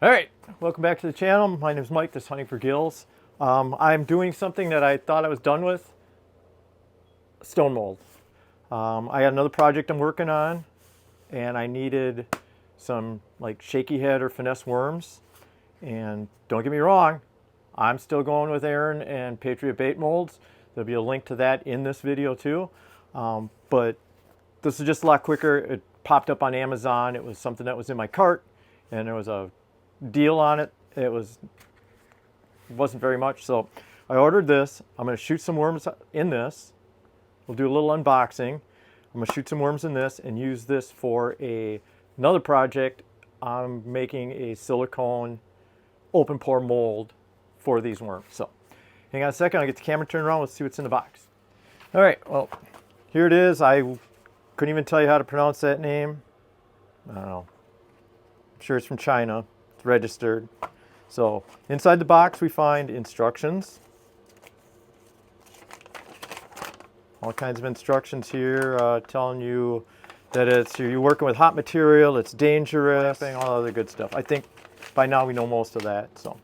All right, welcome back to the channel. My name is Mike, this is Hunting for Gills. I'm doing something that I thought I was done with, stone mold. I had another project I'm working on and I needed some like shaky head or finesse worms. And don't get me wrong, I'm still going with Aaron and Patriot bait molds. There'll be a link to that in this video too. But this is just a lot quicker. It popped up on Amazon. It was something that was in my cart and there was a deal on it. It wasn't very much, so I ordered this. I'm going to shoot some worms in this. We'll do a little unboxing. I'm going to shoot some worms in this and use this for another project. I'm making a silicone open pore mold for these worms. So hang on a second, I'll get the camera turned around. Let's see what's in the box. All right, well, here it is. I couldn't even tell you how to pronounce that name. I don't know. I'm sure it's from China. Registered. So inside the box we find instructions, all kinds of instructions here, telling you that you're working with hot material, it's dangerous, all other good stuff. I think by now we know most of that. So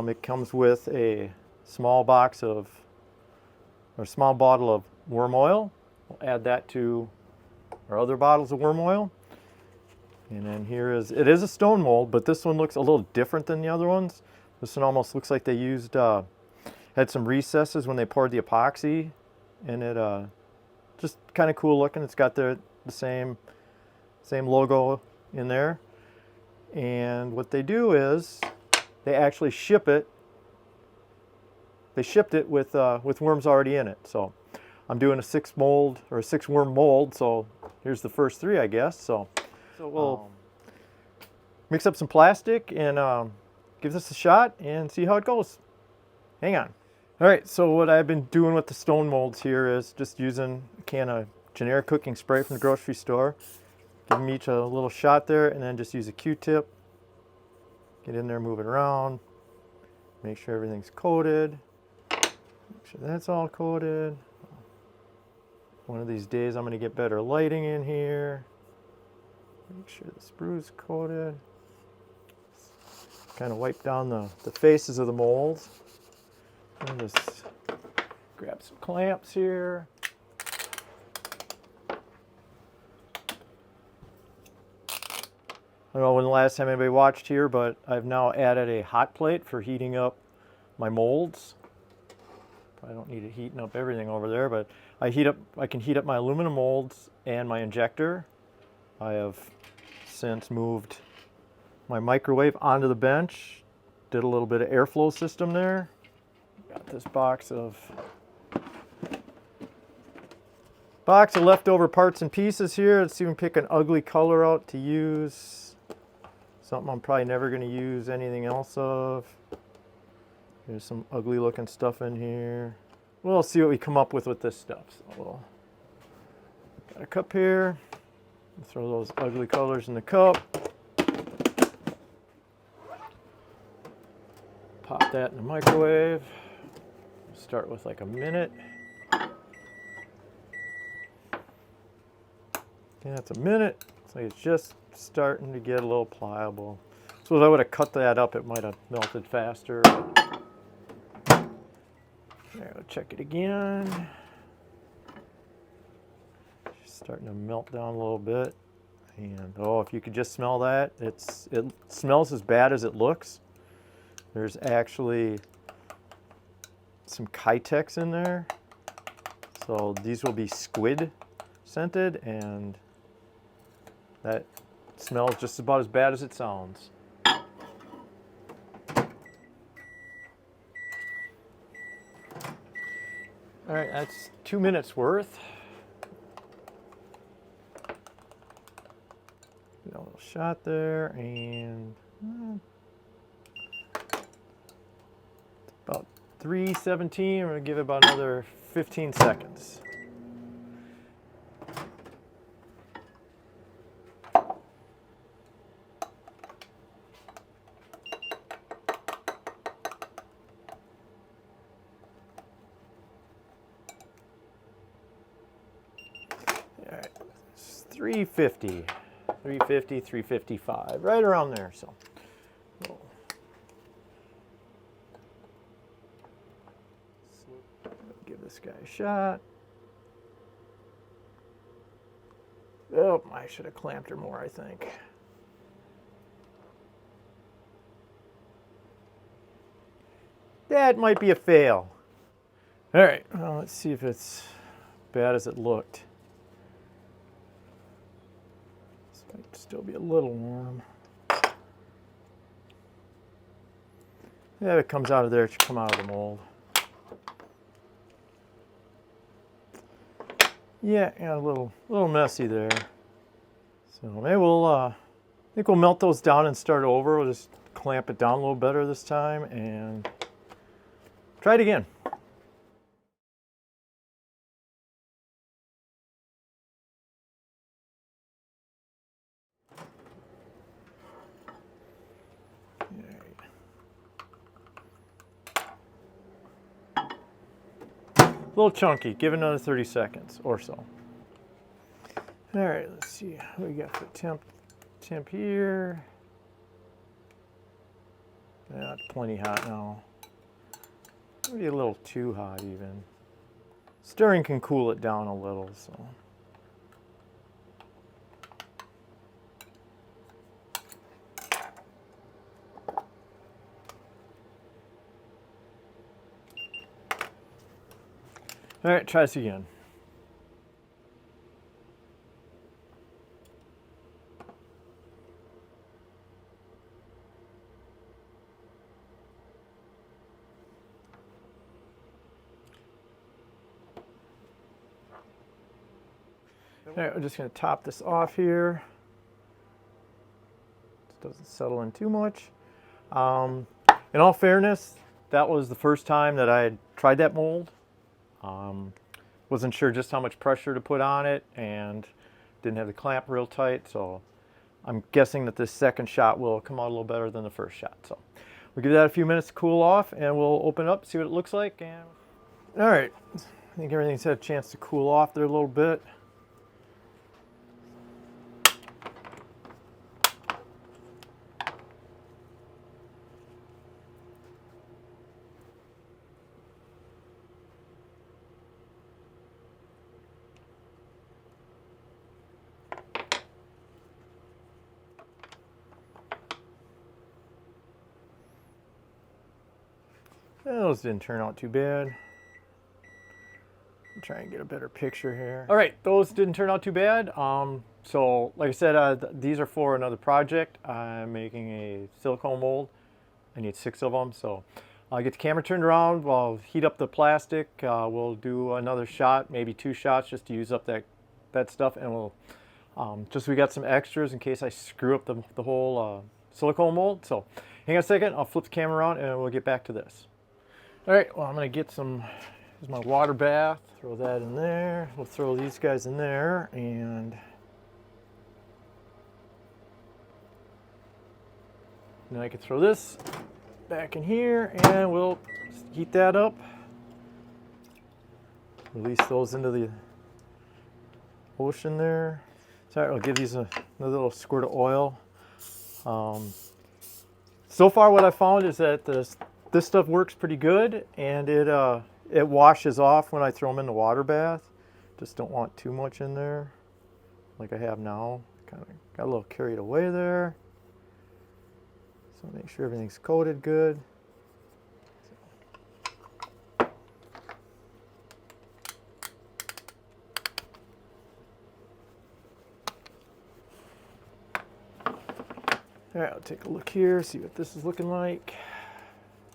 it comes with a small box of, or a small bottle of worm oil. We'll add that to our other bottles of worm oil. And then here is, it is a stone mold, but this one looks a little different than the other ones. This one almost looks like they used, had some recesses when they poured the epoxy, and it just kind of cool looking. It's got the same logo in there. And what they do is they actually ship it. They shipped it with worms already in it. So I'm doing a 6 worm mold. So here's the first 3, I guess. So we'll mix up some plastic and give this a shot and see how it goes. Hang on. All right, so what I've been doing with the stone molds here is just using a can of generic cooking spray from the grocery store. Give them each a little shot there and then just use a Q-tip. Get in there, move it around. Make sure everything's coated. Make sure that's all coated. One of these days I'm going to get better lighting in here. Make sure the sprue's coated. Kind of wipe down the faces of the molds. And just grab some clamps here. I don't know when the last time anybody watched here, but I've now added a hot plate for heating up my molds. I don't need it heating up everything over there, but I can heat up my aluminum molds and my injector. I have since moved my microwave onto the bench, did a little bit of airflow system there. Got this box of leftover parts and pieces here. Let's see if we can pick an ugly color out to use. Something I'm probably never going to use anything else of. There's some ugly looking stuff in here. We'll see what we come up with this stuff. So got a cup here. Throw those ugly colors in the cup. Pop that in the microwave. Start with like a minute. Okay, that's a minute. It's like it's just starting to get a little pliable. So if I would have cut that up, it might have melted faster. There, we'll check it again. Starting to melt down a little bit, and oh, if you could just smell that, it smells as bad as it looks. There's actually some Kytex in there, so these will be squid scented, and that smells just about as bad as it sounds. All right, that's 2 minutes worth. A little shot there, and about 3:17. We're going to give it about another 15 seconds. All right, it's 350. 350, 355, right around there. So this guy a shot. Oh, I should have clamped her more, I think. That might be a fail. All right, well, let's see if it's bad as it looked. This might still be a little warm. Yeah, if it comes out of there, it should come out of the mold. Yeah, a little messy there. So maybe we'll, I think we'll melt those down and start over. We'll just clamp it down a little better this time and try it again. A little chunky. Give it another 30 seconds or so. All right, let's see what we got for temp here. Yeah, it's plenty hot now. Maybe a little too hot even. Stirring can cool it down a little, so. All right, try this again. All right, we're just going to top this off here. It doesn't settle in too much. In all fairness, that was the first time that I had tried that mold. Wasn't sure just how much pressure to put on it and didn't have the clamp real tight, so I'm guessing that this second shot will come out a little better than the first shot. So we'll give that a few minutes to cool off and we'll open it up, see what it looks like. And all right, I think everything's had a chance to cool off there a little bit. Those didn't turn out too bad. I'm trying to get a better picture here. All right, those didn't turn out too bad. So like I said, these are for another project. I'm making a silicone mold. I need 6 of them. So I'll get the camera turned around. We'll heat up the plastic. We'll do another shot, maybe 2 shots just to use up that stuff. And we'll, just so we got some extras in case I screw up the whole silicone mold. So hang on a second, I'll flip the camera around and we'll get back to this. All right, well, I'm gonna get here's my water bath, throw that in there. We'll throw these guys in there and now I can throw this back in here and we'll heat that up. Release those into the ocean there. So I'll give these another little squirt of oil. So far what I found is that this stuff works pretty good and it washes off when I throw them in the water bath. Just don't want too much in there like I have now. Kind of got a little carried away there. So make sure everything's coated good. All right, I'll take a look here, see what this is looking like.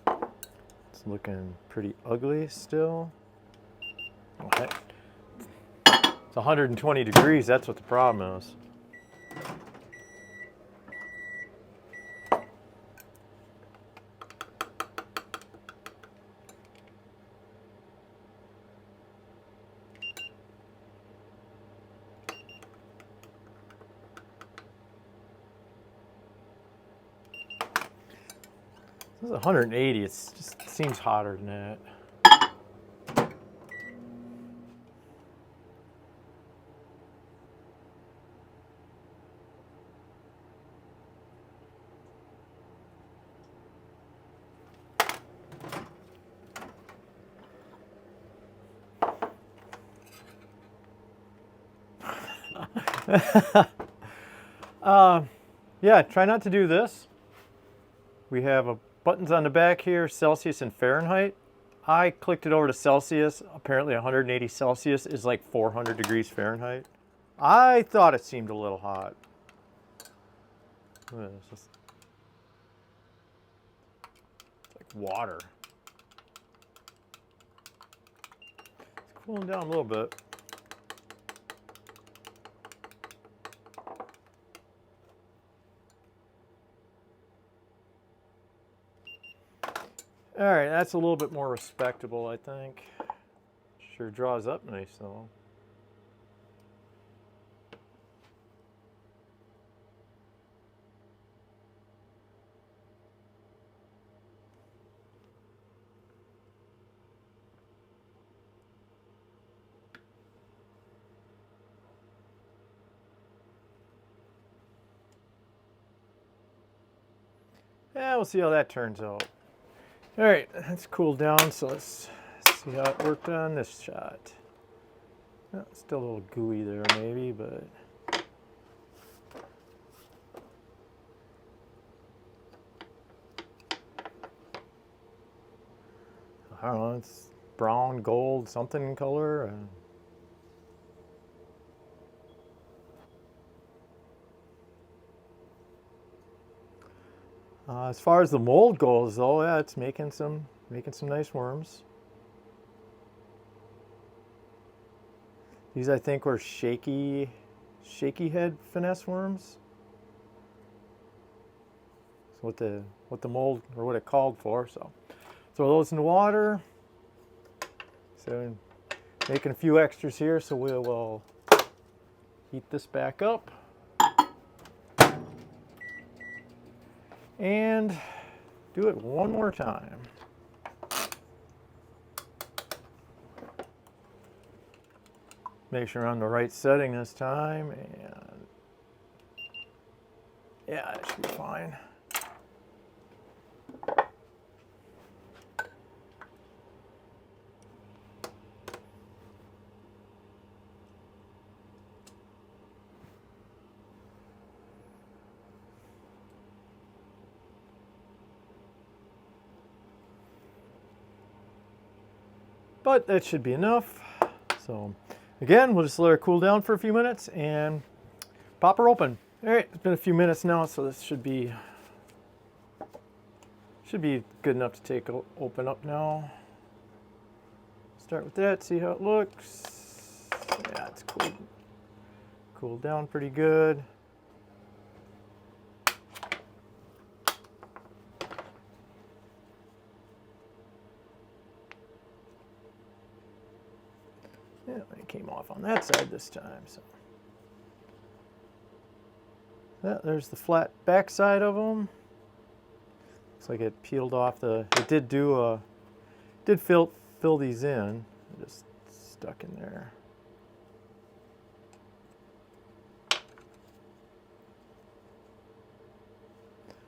It's looking pretty ugly still. Okay. It's 120 degrees, that's what the problem is. This is 180, it just seems hotter than that. Yeah, try not to do this. We have buttons on the back here, Celsius and Fahrenheit. I clicked it over to Celsius. Apparently 180 Celsius is like 400 degrees Fahrenheit. I thought it seemed a little hot. It's just like water. It's cooling down a little bit. All right, that's a little bit more respectable, I think. Sure draws up nice though. Yeah, we'll see how that turns out. All right, that's cooled down, so let's see how it worked on this shot. Well, still a little gooey there maybe, but I don't know, it's brown, gold, something in color. As far as the mold goes, though, yeah, it's making some nice worms. These I think were shaky head finesse worms. That's what the mold or what it called for. So throw those in the water. So making a few extras here, so we will heat this back up. And do it one more time. Make sure I'm on the right setting this time, and yeah, that should be fine. But that should be enough. So again, we'll just let her cool down for a few minutes and pop her open. All right, it's been a few minutes now, so this should be good enough to take open up now. Start with that, see how it looks. Yeah, it's cooled down pretty good. Yeah, it came off on that side this time. So yeah, there's the flat back side of them. Looks like it peeled off the. It did fill these in. Just stuck in there.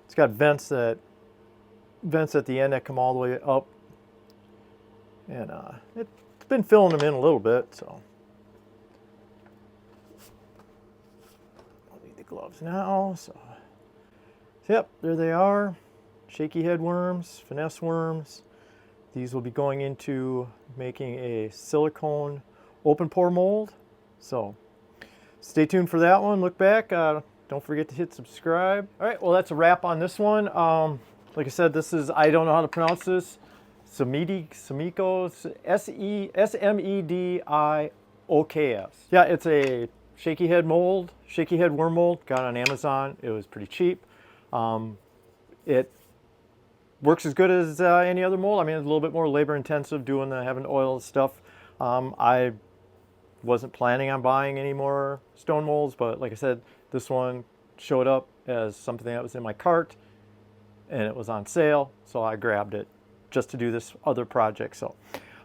It's got vents at the end that come all the way up, and it's been filling them in a little bit. So I'll need the gloves now. So yep, there they are. Shaky head worms, finesse worms. These will be going into making a silicone open pore mold. So stay tuned for that one. Look back. Don't forget to hit subscribe. All right, well, that's a wrap on this one. Like I said, this is, I don't know how to pronounce this, Semikos, S-E-M-E-D-I-O-K-S. Yeah, it's a shaky head mold, shaky head worm mold. Got it on Amazon. It was pretty cheap. It works as good as any other mold. I mean, it's a little bit more labor intensive doing having oil stuff. I wasn't planning on buying any more stone molds, but like I said, this one showed up as something that was in my cart and it was on sale, so I grabbed it just to do this other project. So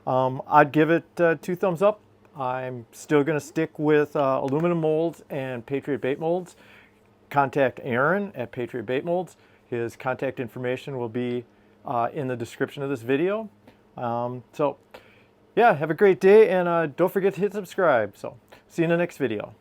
I'd give it 2 thumbs up. I'm still going to stick with aluminum molds and Patriot bait molds. Contact Aaron at Patriot Bait Molds. His contact information will be in the description of this video. So yeah, have a great day, and don't forget to hit subscribe. So see you in the next video.